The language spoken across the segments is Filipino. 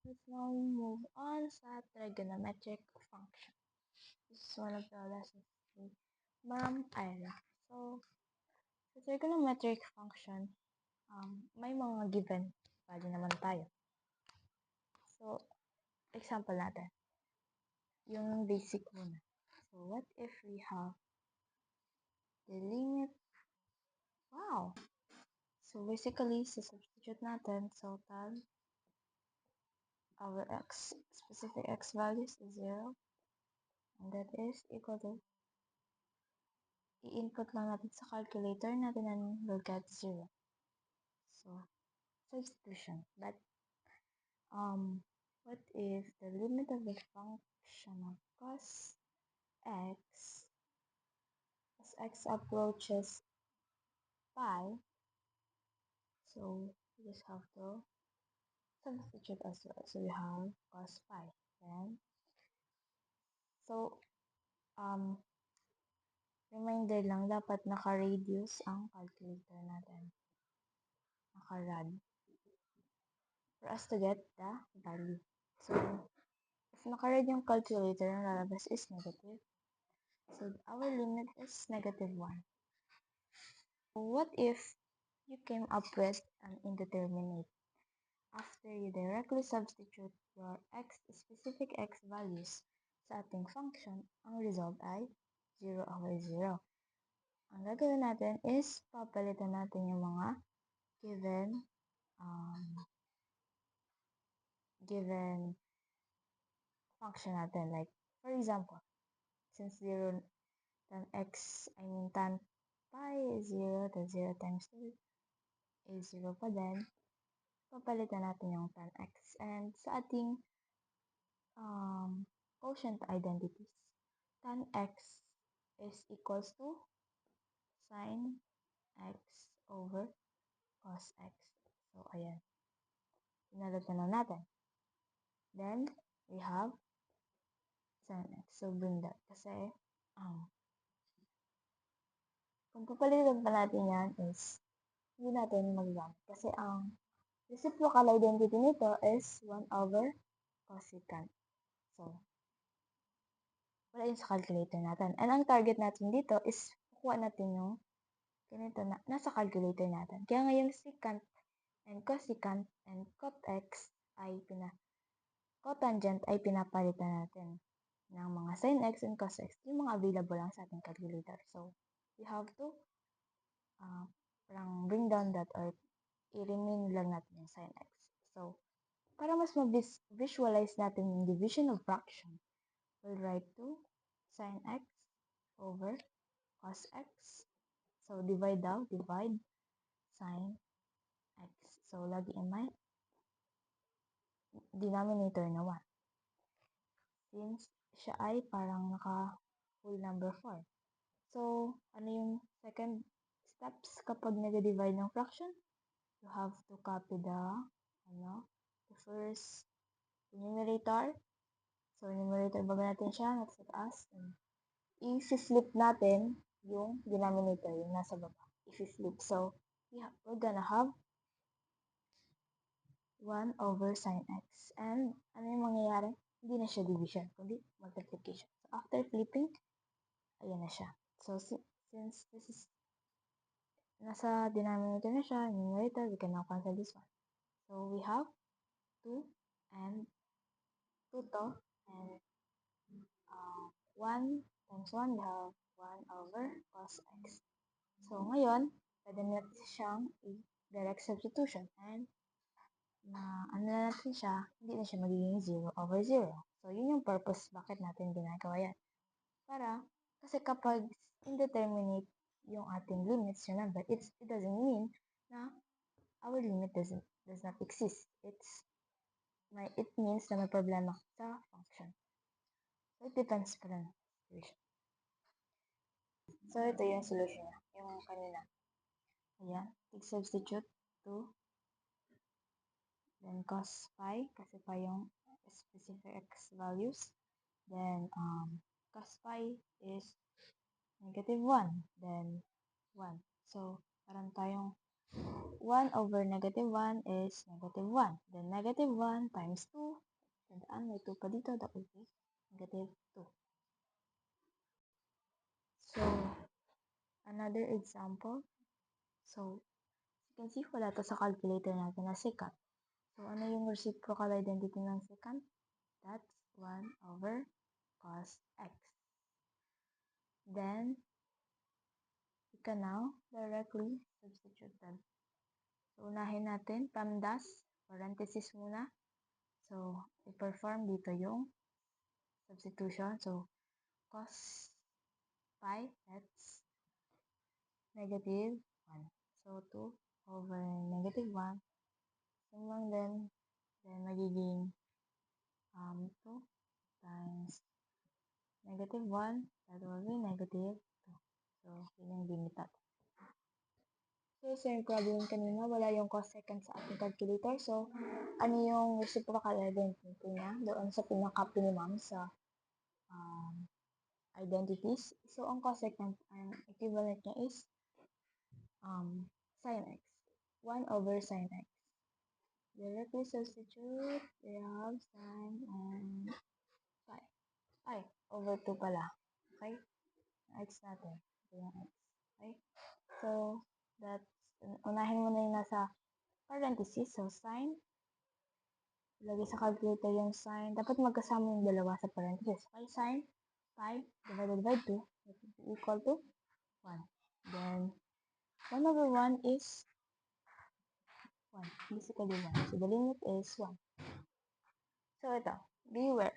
Let's now move on sa trigonometric function. This is one of the lessons with Ma'am Ira. So, sa trigonometric function, may mga given value naman tayo. So, example natin. Yung basic muna. So, what if we have the limit? Wow! So, basically, substitute natin. So, our specific x values is 0. And that is equal to, i-input lang natin sa calculator natin and we'll get 0. So, substitution. But, what if the limit of the function of cos x as x approaches pi, so we just have to substitute as well. So we have cos pi. Then, so, reminder lang, dapat naka-radius ang calculator natin. Naka-rad. For us to get the value. So, if naka-rad yung calculator, ang lalabas is negative. So, our limit is -1. What if you came up with an indeterminate? After you directly substitute your specific x values sa ating function, ang result ay 0/0. Ang gagawin natin is papalitan natin yung mga given function natin. Like, for example, since tan pi is 0, then 0 times 2 is 0 pa din, papalitan natin yung tan x. And sa ating quotient identities, tan x is equals to sin x over cos x. So, ayan. Pinalitan na natin. Then, we have sin x. So, bring that. Kasi, kung papalitan pa natin yan is, hindi natin magagamit. Kasi ang reciprocal identity nito is 1/cosecant. So, wala yun sa calculator natin. And ang target natin dito is kukuha natin yung ganito na nasa calculator natin. Kaya ngayon secant and cosecant and cot x ay cotangent ay pinapalitan natin ng mga sin x and cos x, yung mga available lang sa ating calculator. So, we have to parang bring down that or i-remain lang natin yung sin x. So, para mas ma-visualize natin yung division of fraction, we'll write 2 sin x over cos x. So, divide sin x. So, lagi in my denominator na 1. Since siya ay parang naka-whole number 4. So, ano yung second steps kapag nag-divide ng fraction? You have to copy the first numerator. So, numerator, baga natin siya, nasa taas. I-flip natin yung denominator, yung nasa baba. I-flip. So, we're gonna have 1/sin x. And, ano yung mangyayari? Hindi na siya division, kundi multiplication. So, after flipping, ayan na siya. So, since this is nasa denominator na siya, numerator, we can now cancel this one. So, we have 2 and 2 to, and 1 times 1, we have 1/cos x. So, ngayon, pwede natin siyang i-direct substitution. And, ano na natin siya, hindi na siya magiging 0/0. So, yun yung purpose bakit natin ginagawa yan. Kasi kapag indeterminate yung ating limits, remember, it doesn't mean na our limit does not exist. It means na may problema sa function. So, it depends pa rin situation. So, ito yung solution niya. Yung kanina. Ayan. Take substitute 2. Then, cos pi. Kasi pa yung specific x values. Then, cos pi is -1. Then, 1. So, parang tayong 1 over negative 1 is negative 1. Then negative 1 times 2. Tandaan, may 2 pa dito. That will be negative 2. So, another example. So, you can see wala to sa calculator natin na secant. So, ano yung reciprocal identity ng secant? That's 1 over cos x. Then, you can now directly substitute them. So, unahin natin, PEMDAS, parenthesis muna. So, i-perform dito yung substitution. So, cos pi, that's negative 1. So, 2 over negative 1. Same lang then magiging 2 times negative 1, that will be negative 2. So, yun yung limit natin. So, same problem kanina, wala yung cosecant sa ating calculator. So, ano yung reciprocal identity niya doon sa pinaka-minimum sa identities? So, ang cosecant, ang equivalent niya is sin x. 1 over sin x. Directly substitute, we have sin and pi. Ay, over 2 pala. Okay? X natin. Ito yung x. Okay? So, that's, unahin mo na yung nasa parenthesis. So, sin. Ilagay sa calculator yung sin. Dapat magkasama yung dalawa sa parenthesis. Okay? Sin pi divided by 2 that will be equal to 1. Then, 1 over 1 is 1. Basically 1. So, the limit is 1. So, ito. Beware.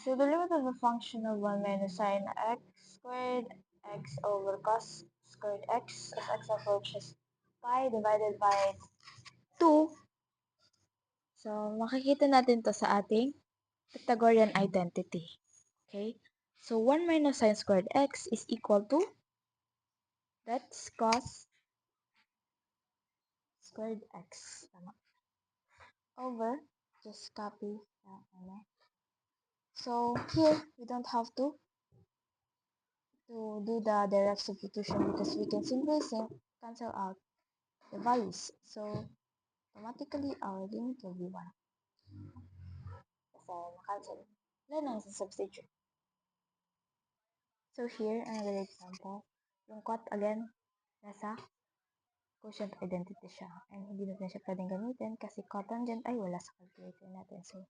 So, the limit of the function of 1 minus sin x squared x over cos squared x as x approaches pi divided by 2. So, makikita natin to sa ating Pythagorean identity. Okay? So, 1 minus sin squared x is equal to, that's cos squared x. Tama. Over, just copy. So, here, we don't have to do the direct substitution because we can simply cancel out the values. So, automatically, our limit will be 1. Kasi na-cancel. Then, ang substitute. So, here, another example. Yung cot, again, nasa quotient identity siya. And hindi natin siya pwedeng gamitin kasi cotangent ay wala sa calculator natin. So,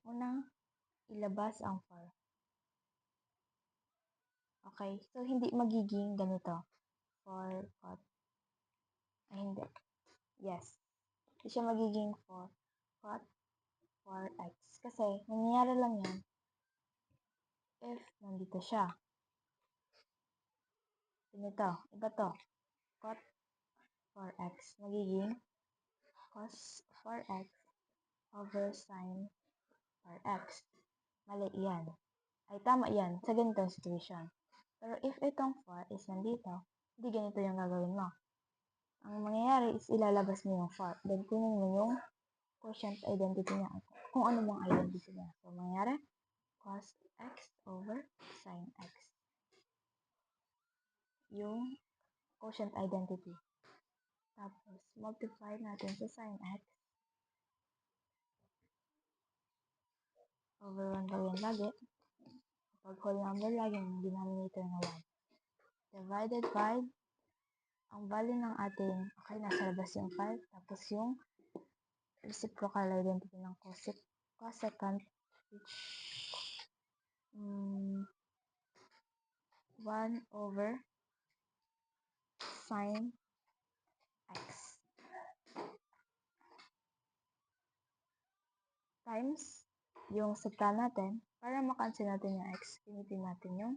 unang ilabas ang 4. Okay? So, hindi magiging ganito. 4 cot. Ay, hindi. Yes. Hindi siya magiging 4 cot 4x. Kasi, nangyayari lang yan if nandito siya. Ganito. Iba to. Cot 4x. Magiging cos 4x over sin 4x. Mali yan. Ay, tama yan sa ganitong situation. Pero if itong 4 is nandito, hindi ganito yung gagawin mo. Ang mangyayari is ilalabas mo yung 4. Then, kunin mo yung quotient identity niya. Kung ano mang identity niya. So, mangyayari, cos x over sin x. Yung quotient identity. Tapos, multiply natin sa sin x. Over 1 daw yan lagi. Pag whole number, laging denominator na 1. Divided by, ang value ng ating, okay, nasa labas yung 5. Tapos yung reciprocal identity ng cosecant, which 1 over sin x. Times yung subtra natin, para makancel natin yung x, gamitin natin yung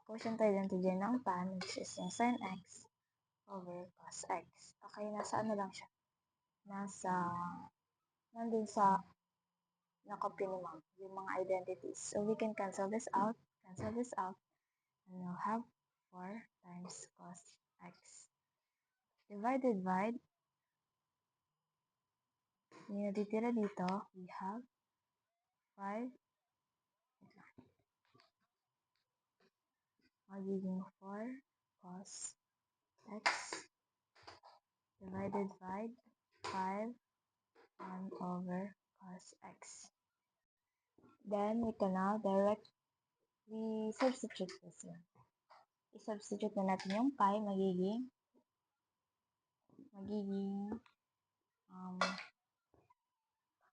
quotient identity ng tan, which is yung sin x over cos x. Okay, nasa ano lang siya? Nandun sa naka-minimum, yung mga identities. So, we can cancel this out, and we'll have 4 times cos x. Divided by, yung natitira dito, we have 5, magiging 4 cos x divided by 5 1 over cos x. Then we can now we substitute this one. I-substitute na natin yung pi, magiging 4.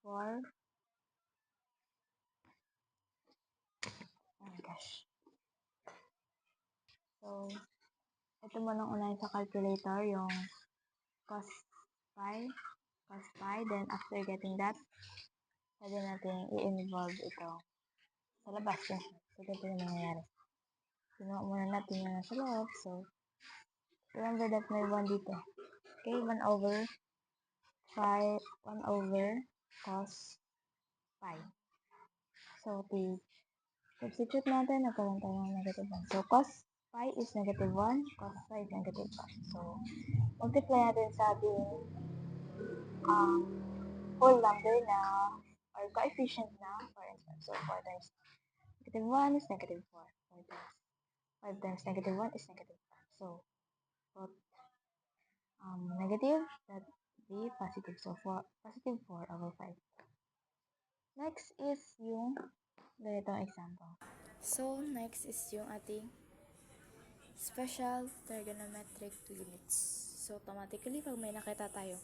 Oh my gosh. So, ito mo nang unahin sa calculator, yung cos pi. Then, after getting that, pwede natin i-involve ito sa labas. So, ganito yung mangyayari. Kinuha muna natin yung nasa loob. So, remember that may 1 dito. Okay, 1 over cos pi. So, substitute natin, nagkaroon tayo ng negative 1. So, cos pi is negative 1, cos pi is negative 1. So, multiply natin sa ating whole number na, or coefficient na, for instance. So, 4 times negative 1 is negative 4. 5 times negative 1 is negative 5. So, put negative, that be positive. So, positive 4 over 5. Next is yung ganitong example. So, next is yung ating special trigonometric limits. So, automatically, pag may nakita tayo,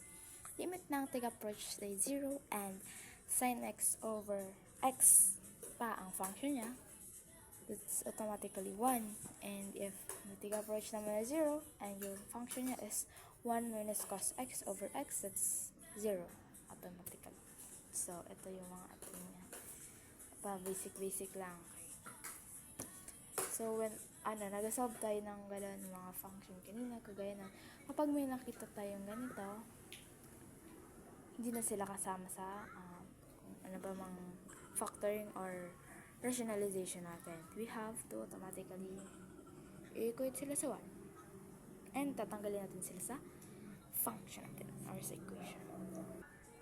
limit ng tig-approach ay 0 and sin x over x pa ang function niya, that's automatically 1. And if may tig-approach naman na 0 and yung function niya is 1 minus cos x over x, that's 0 automatically. So, ito yung mga ating basic lang. So, when, nag-solve tayo ng gano'n mga function kanina, kagaya ng, kapag may nakita tayong ganito, hindi na sila kasama sa, kung ano ba mang factoring or rationalization natin. We have to automatically i-equate sila sa 1. And tatanggalin natin sila sa function natin, or sa equation.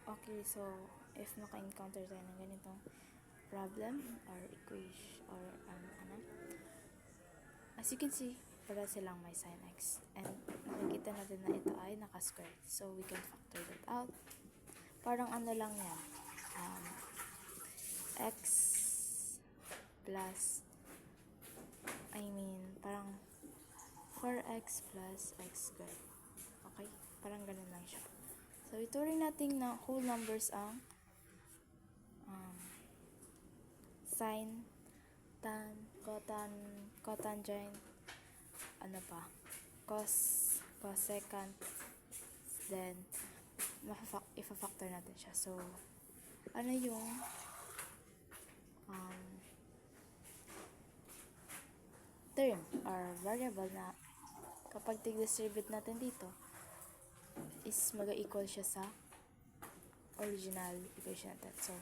Okay, so, if naka-encounter tayo ng ganitong problem, or equation, or as you can see, para silang may sin x. And nakikita natin na ito ay naka-square. So, we can factor that out. Parang lang yan. X plus, parang 4x plus x squared. Okay? Parang ganun lang siya. So, ituring natin na whole numbers ang sin, tan, cotangent, cosecant, then ifa-factor natin siya. So, yung term or variable na kapag tig-distribute natin dito is mag-equal siya sa original equation natin. So,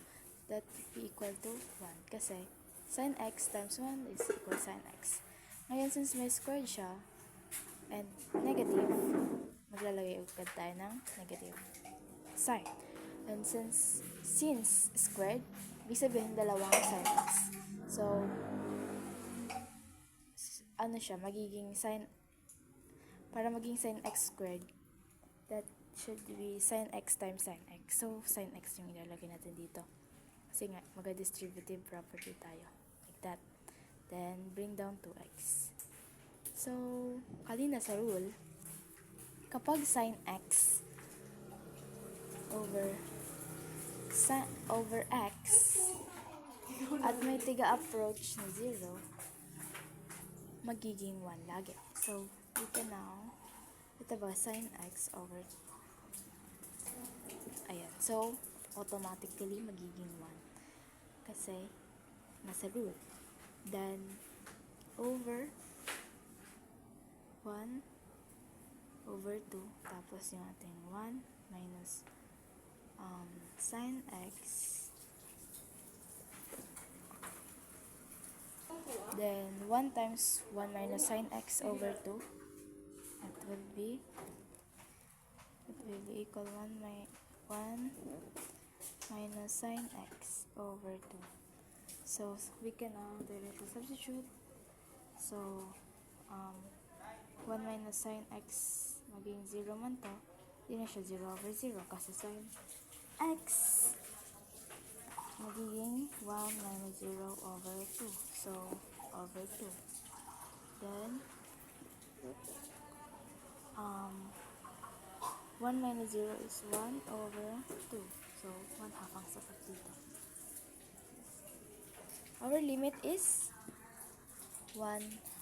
that would be equal to 1 kasi sin x times 1 is equal sin x. Ngayon, since may squared siya and negative, maglalagay agad tayo ng negative sign. And since squared, ibig sabihin dalawang sin x. So, magiging para maging sin x squared, that should be sin x times sin x. So, sin x yung ilalagay natin dito. Kasi nga, mag-distributive property tayo. Like that. Then, bring down to x. So, kanina sa rule, kapag sin x over x at may tiga-approach na 0, magiging 1 lagi. So, we can now, ito ba, sin x over, ayan. So, automatically magiging 1. Kasi, nasa rule. Then, over 1 over 2, tapos yung ating 1 minus sin x, then 1 times 1 minus sin x over 2, it will be equal 1 minus sin x over 2. So, we can now directly substitute. So, 1 minus sin x maging 0 man to, di na siya 0 over 0 kasi sin x magiging 1 minus 0 over 2. So, over 2. Then, 1 minus 0 is 1 over 2. So, 1 half ang sapat dito. Our limit is 1